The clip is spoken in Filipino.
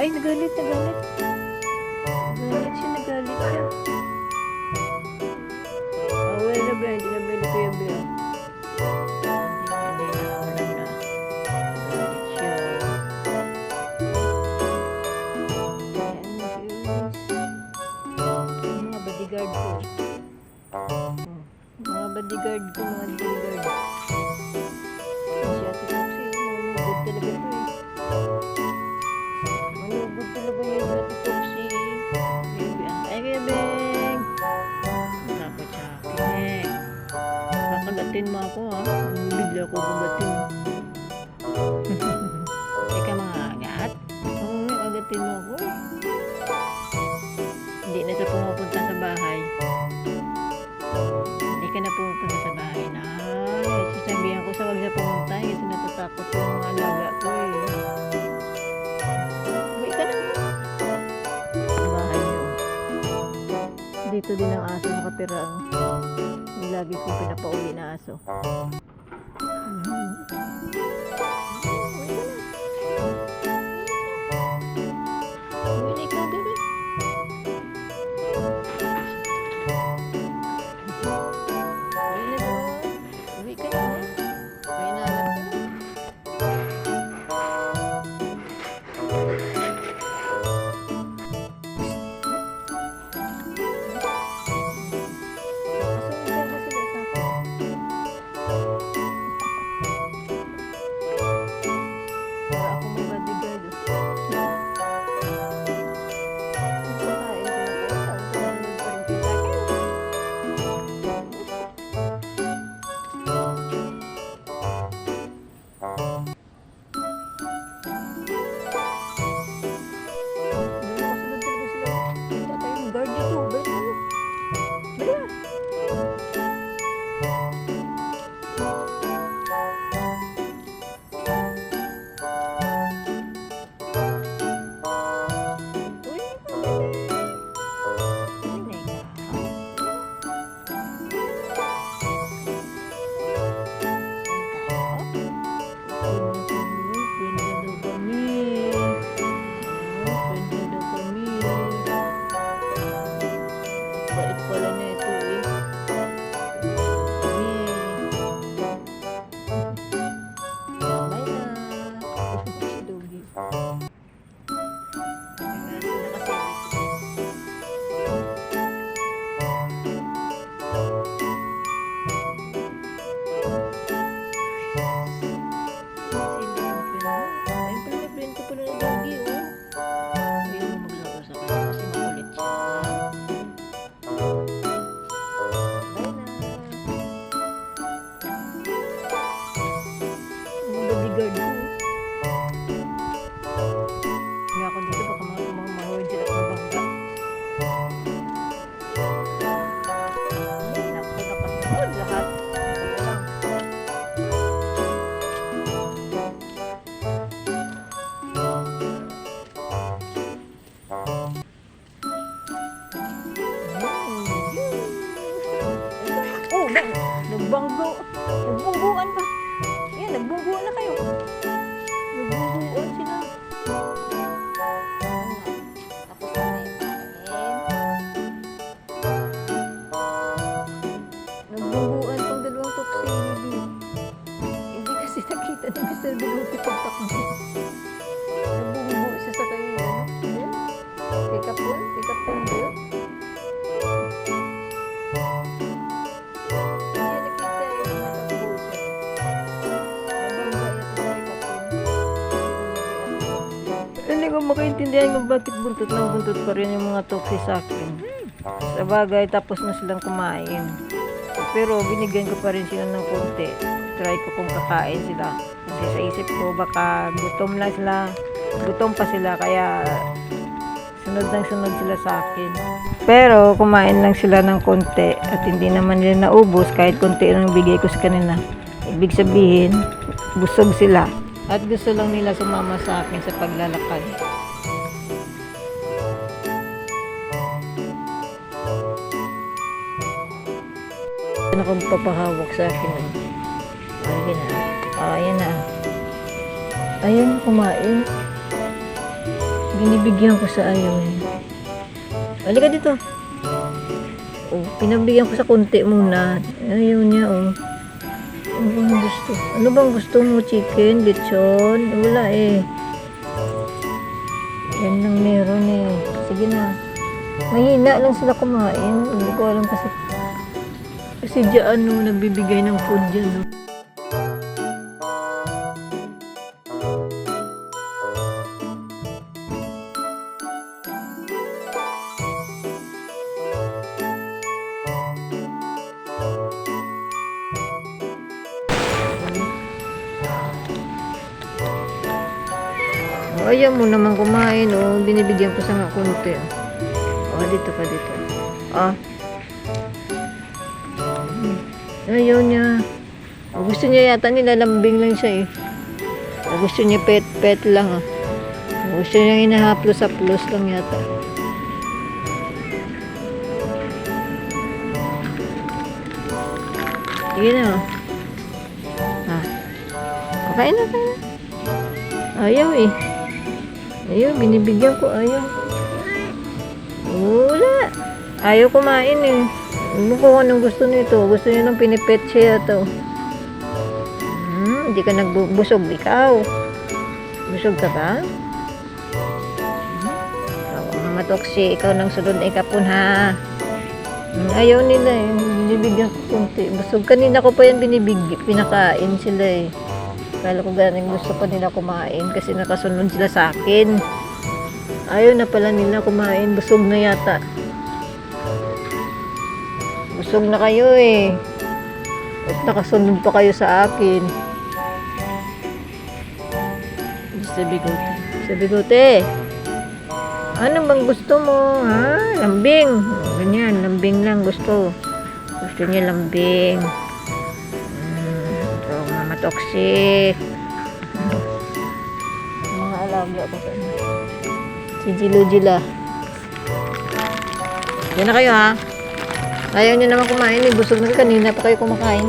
Ay, nagalit, nagalit. Nagalit siya, nagalit siya. Oh, well na ba? Hindi na ba ni Kuya Bea? Hindi na, wala na. Nagalit siya. Ayan, mga bodyguard ko. Mga bodyguard ko, mga bodyguard. Siya, Titoxi, manugod talaga to eh. Manugod talaga yun sa Titoxi. Ay, Kuya Beng! Takot sa akin eh. Kakagatin mo ako ha. Bigla ko kagatin. Ika mga agat? Oo, agatin mo ako eh. Hindi na siya pumupunta sa bahay. Hindi ka na pumupunta sa bahay na. Sasabihan ko sa wag siya pumunta kasi natatakot yung mga alaga ko eh. Uwi ka na. Sa bahay niyo. Dito din ang aso nakatira. Yung lagi kong pinapauwi na aso. Uwi na ikaw, bebe. Uwi ka na. Uwi na anak ko. Bait pala na ito eh. Bye na. Si Doggy. Bodyguard ko. Hindi ako dito baka mga mahawad sila at mabangga. Naku, nakasunod lahat. Wala lang. Oh, nagbanggo. Nagbungguan pa. Yan, nagbungguan na kayo. Nagbungguan sila. Tapos na yung kain. Nagbungguan pang dalawang toxicity. Hindi kasi nakita ni Mr. Beluti pagtakbo. Nagbunggu siya sa kayo. Yan. Pikapon doon. Hindi ko makaintindihan kung bakit buntot ng buntot pa rin yung mga toxi sa akin. Sa bagay, tapos na silang kumain. Pero binigyan ko pa rin sila ng konti. Try ko kung kakain sila. Kasi sa isip ko, baka gutom lang sila. Gutom pa sila, kaya sunod sila sa akin. Pero kumain lang sila ng konti at hindi naman nila naubos kahit konti lang bigay ko sa kanila. Ibig sabihin, busog sila. At gusto lang nila sumama sa akin sa paglalakad. Ano kung papahawak sa akin? Ayun na. Ayan na. Ayun, kumain. Binibigyan ko sa ayaw eh. Halika dito. Oh, pinabigyan ko sa konti muna. Ayaw niya, oh. Ano bang gusto? Ano bang gusto mo? Chicken? Lechon? Wala eh. Yan lang meron eh. Sige na. Mahina lang sila kumain. Hindi ko alam kasi. Kasi dyan, no, nagbibigay ng food dyan, no. Ayaw mo naman kumain, oh. Binibigyan ko sa nga konti. Oh, dito ka dito. Ah. Ayaw niya. Oh, gusto niya yata nilalambing lang siya eh. Oh, gusto niya pet lang ah. Oh, gusto niya hinahaplos-haplos lang yata. Sige na oh. Ah. Okay na, okay na. Ayaw eh. Ayaw, binibigyan ko, ayaw. Wala. Ayaw kumain eh. Ano ko anong gusto nito? Gusto niya ng pinipet siya ito. Hindi ka nagbusog ikaw. Busog ka ba? Mga toksi, ikaw nang sunod ay kapun ha. Ayaw nila eh. Binibigyan ko kunti. Busog kanina ko pa yan pinakain sila eh. Kala ko ganing gusto pa nila kumain kasi nakasunod sila sa akin. Ayaw na pala nila kumain. Busog na yata. Busog na kayo eh. At nakasunod pa kayo sa akin. Sabigote. Ano bang gusto mo? Ha? Lambing. Ganyan, lambing lang gusto. Gusto niya lambing. Toxic. Mga alaga ko sa inyo. Si Jilo-Jila. Yan na kayo ha. Ayaw nyo naman kumain eh. Busog na kanina pa kayo kumakain.